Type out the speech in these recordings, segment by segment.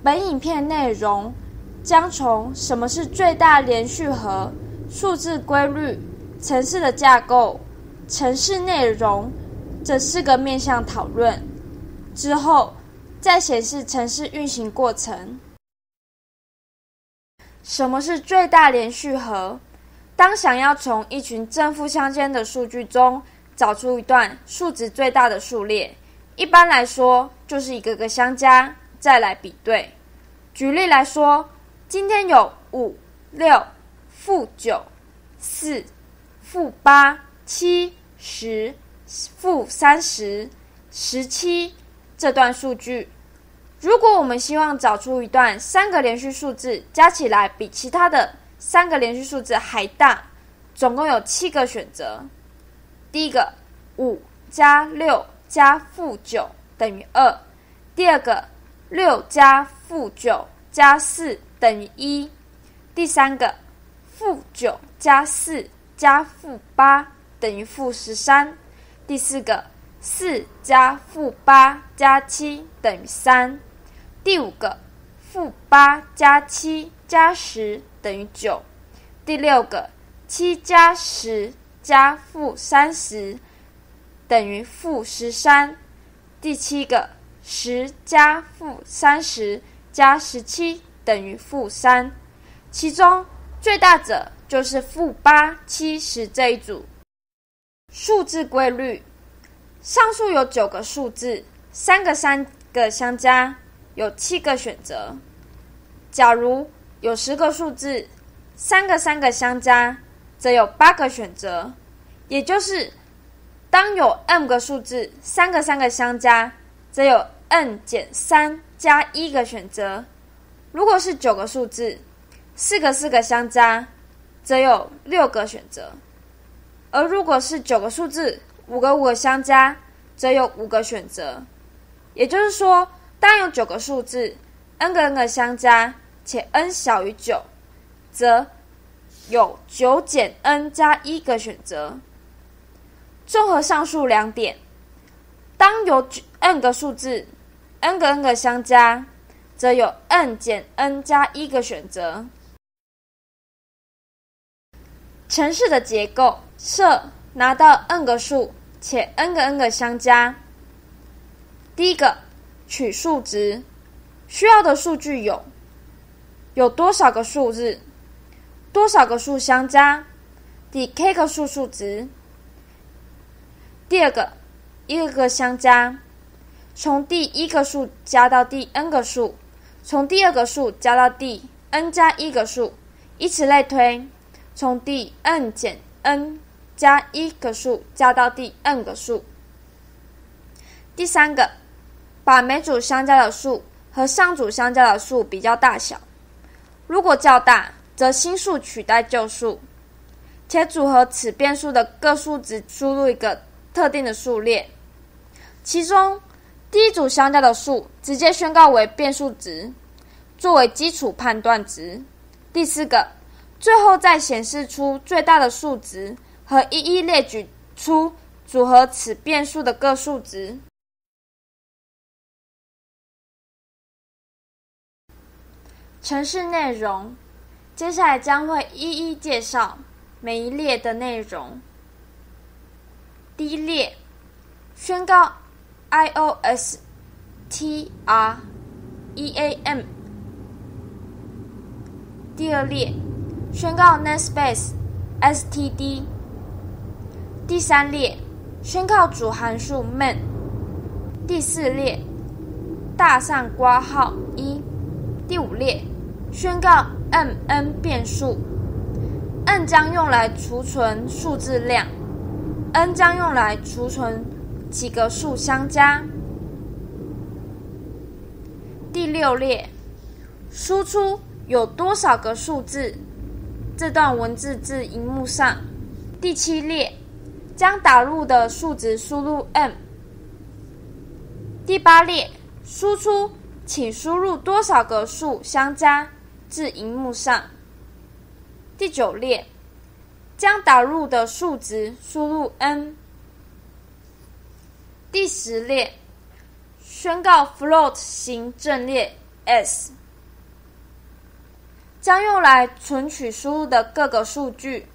本影片内容将从什么是最大连续和、数字规律、程式的架构、程式内容这4个面向讨论，之后再显示程式运行过程。什么是最大连续和？当想要从一群正负相间的数据中找出一段数值最大的数列，一般来说就是一个个相加，再来比对。举例来说，今天有5、6、-9、4、-8、7、10、-30、17这段数据。如果我们希望找出一段3个连续数字加起来比其他的3个连续数字还大，总共有7个选择。第一个，5加6加-9等于2。第二个，6加-9加4等于1。第三个，-9加4加-8等于-13。第四个，4加-8加7等于3。第五个，-8加7加10等于9。第六个，7加10加-30等于-13。第七个，10加-30加17等于-3。其中最大者就是-8、7、10这一组。数字规律，上述有9个数字，3个相加，有7个选择。假如有10个数字，3个相加，则有8个选择。也就是当有 n 个数字3个相加，则有 n 减3加1个选择。如果是9个数字4个相加，则有6个选择。而如果是9个数字5个相加，则有5个选择。也就是说，当有9个数字 n 个相加，且 n 小于9，则有9减 n 加1个选择。综合上述2点，当有 n 个数字 n 个相加，则有 n 减 n 加1个选择。程式的结构，设拿到 n 个数且 n 个相加。第一个，取数值，需要的数据有多少个数字，多少个数相加，第 k 个数值。第二个，一个个相加，从第一个数加到第 n 个数，从第二个数加到第 n 加1个数，以此类推，从第 n 减 n 加1个数加到第 n 个数。第三个，把每组相加的数和上组相加的数比较大小，如果较大，则新数取代旧数，且组合此变数的各数值输入一个特定的数列。其中第一组相加的数直接宣告为变数值，作为基础判断值。第四个，最后再显示出最大的数值和一一列举出组合此变数的各数值。程式内容，接下来将会一一介绍每一列的内容。第一列，宣告 iOS TREAM。第二列，宣告 Namespace STD。第三列，宣告主函数 main。第四列，大上括号1。第五列，宣告 mn 变数。n 将用来储存数字量， n 将用来储存几个数相加。第六列，输出有多少个数字，这段文字至萤幕上。第七列，将打入的数值输入 m。第八列，输出请输入多少个数相加至萤幕上。第九列，将打入的数值输入 n。第10列，宣告 float 型阵列 s， 将用来存取输入的各个数据。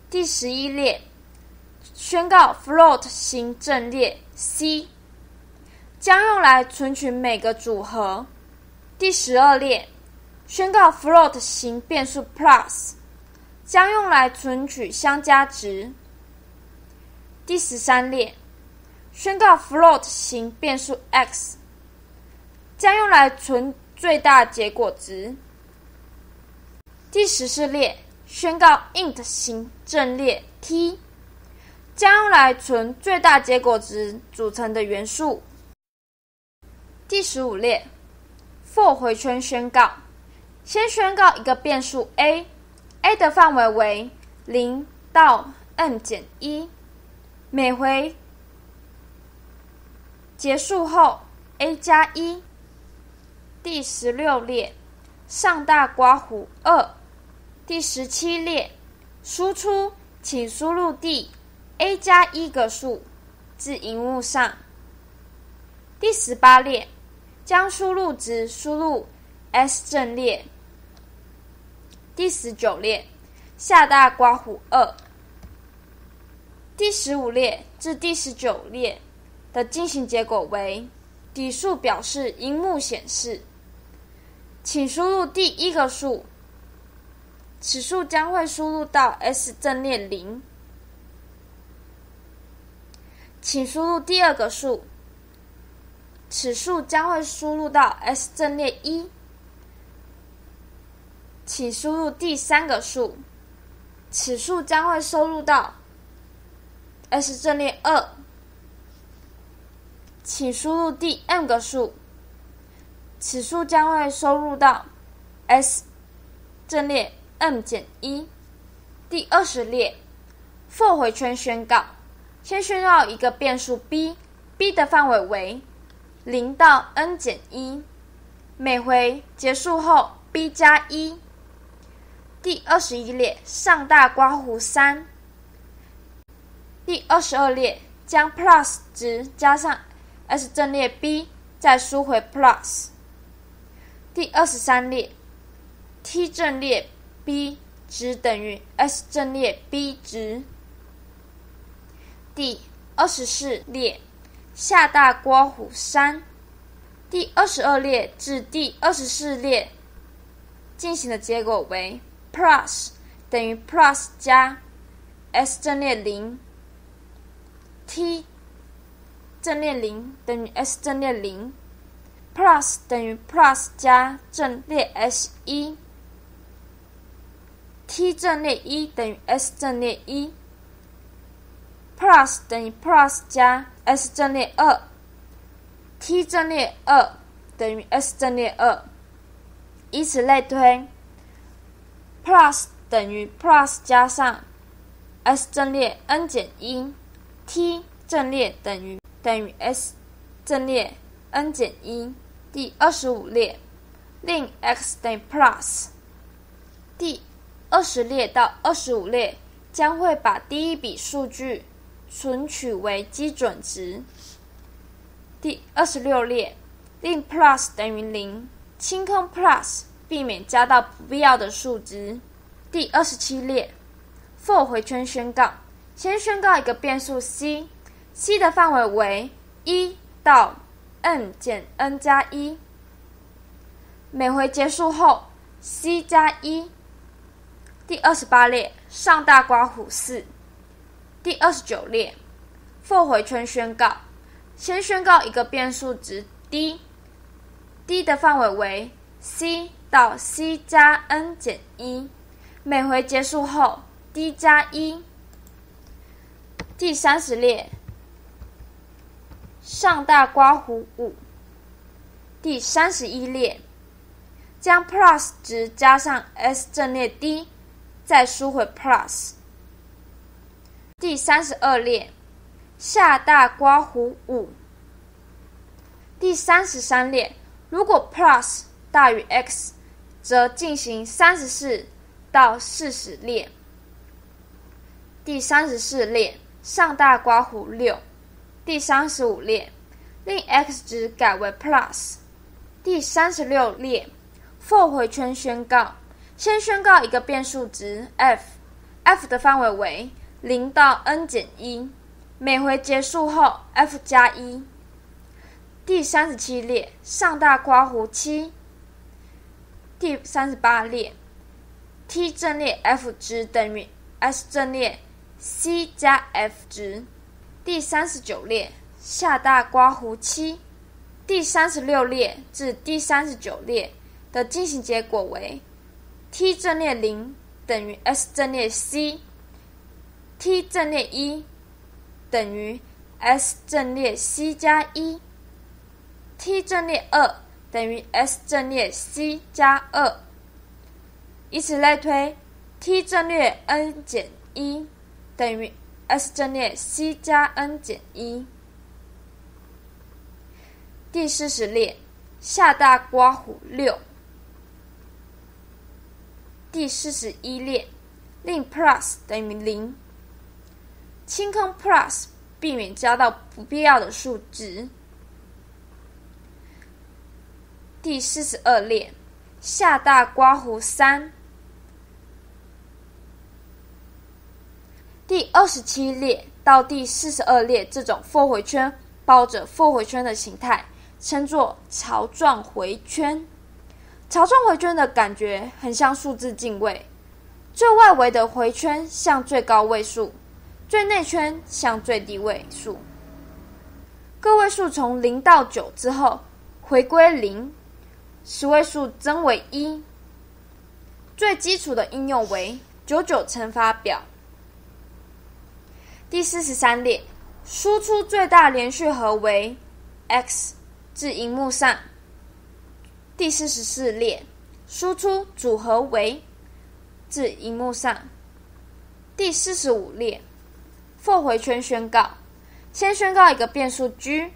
第11列宣告 float 型阵列 C， 将用来存取每个组合。第12列宣告 float 型变数 plus， 将用来存取相加值。第13列宣告 float 型变数 x， 将用来存最大结果值。第14列宣告 int 型阵列 t， 将用来存最大结果值组成的元素。第15列 for 回圈宣告，先宣告一个变数 a，a 的范围为0到 n-1， 每回结束后 a 加1。第16列上大括弧2。第17列输出请输入第 a 加1个数至萤幕上。第18列将输入值输入 S 阵列。第19列下大括弧2。第15列至第19列的进行结果为底数表示萤幕显示，请输入第一个数，此数将会输入到 S 阵列0。请输入第二个数，此数将会输入到 S 阵列1。请输入第三个数，此数将会收入到 S 阵列2。请输入第 n 个数，此数将会收入到 S 阵列m-1。第20列 for 回圈宣告，先宣告一个变数 b，b 的范围为0到 n-1， 每回结束后 b 加1。第21列上大括弧3。第22列将 plus 值加上 S 阵列 b， 再输回 plus。第23列 t 阵列 b 值等于 S 阵列 b 值。第24列下大括弧3。第22列至第24列进行的结果为 plus 等于 plus 加 S 阵列0， t 阵列0等于 S 阵列0， plus 等于 plus 加阵列 S1， t 阵列1等于 S 阵列1， plus 等于 plus 加 S 阵列2， t 阵列2等于 S 阵列2，以此类推。plus 等于 plus 加上 S 阵列 n-1， t 阵列等于 S 阵列 n-1。第25列令 x 等于 plus。第20列到25列将会把第一笔数据存取为基准值。第26列令 plus 等于0，清空 plus， 避免加到不必要的数值。第27列 for 回圈宣告，先宣告一个变数 c，c 的范围为1到 n-n 加1，每回结束后 c 加1。第28列上大括弧4。第29列 for 回圈宣告，先宣告一个变数值 d，d 的范围为 c 到 c 加 n-1， 每回结束后 d 加1。第30列上大括弧5。第31列将 plus 值加上 S 阵列 d， 再输回 plus。第32列下大括弧5。第33列如果 plus 大于 x， 则进行34到40列。第34列上大括弧6。第35列令 x 值改为 plus。第36列 for 回圈宣告，先宣告一个变数值 f 的范围为0到 n 减1，每回结束后 f 加1。第37列上大括弧7。第38列 t 阵列 f 值等于 s 阵列 c 加 f 值。第39列下大括弧7。第36列至第39列的进行结果为 t 阵列0等于 s 阵列 c， t 阵列1等于 s 阵列 c 加1， t 阵列2等于 s 阵列 c 加2，以此类推 t 阵列 n 减1等于 s 阵列 c 加 n 减1。第40列下大括弧6。第41列令 plus 等于0，清空 plus 避免加到不必要的数值。第42列下大括弧3。第27列到第42列这种 for 回圈包着 for 回圈的形态称作槽状回圈。槽状回圈的感觉很像数字进位，最外围的回圈向最高位数，最内圈向最低位数。个位数从0到9之后回归0，十位数增为1。最基础的应用为99乘法表。第43列输出最大连续和为 x 至萤幕上。第44列输出组合为至萤幕上。第45列 for 回圈宣告，先宣告一个变数 g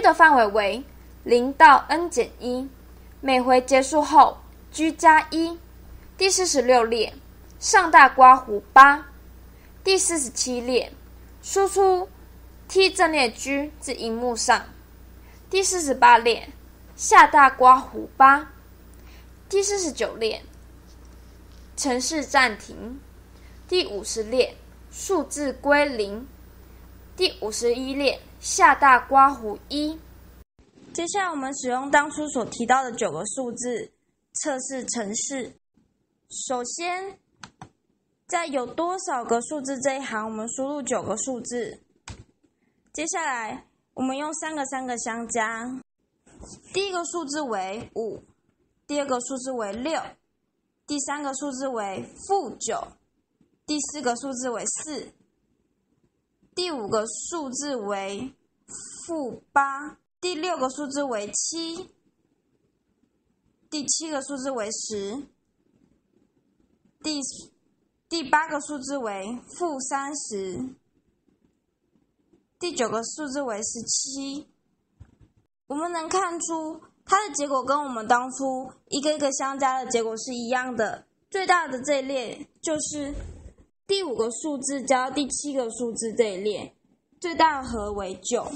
的范围为0到 n 减1，每回结束后 g 加1。第46列上大括弧8。第47列输出 t 阵列 g 至萤幕上。第48列下大括弧8。第49列程式暂停。第50列数字归0。第51列下大括弧1。接下来我们使用当初所提到的9个数字测试程式。首先在有多少个数字这一行我们输入9个数字。接下来我们用3个相加。第一个数字为5，第二个数字为6，第三个数字为-9，第四个数字为4，第五个数字为-8，第六个数字为7，第七个数字为10，第八个数字为-30，第九个数字为17。我们能看出它的结果跟我们当初一个一个相加的结果是一样的。最大的这一列就是第5个数字加到第7个数字这一列，最大的和为9。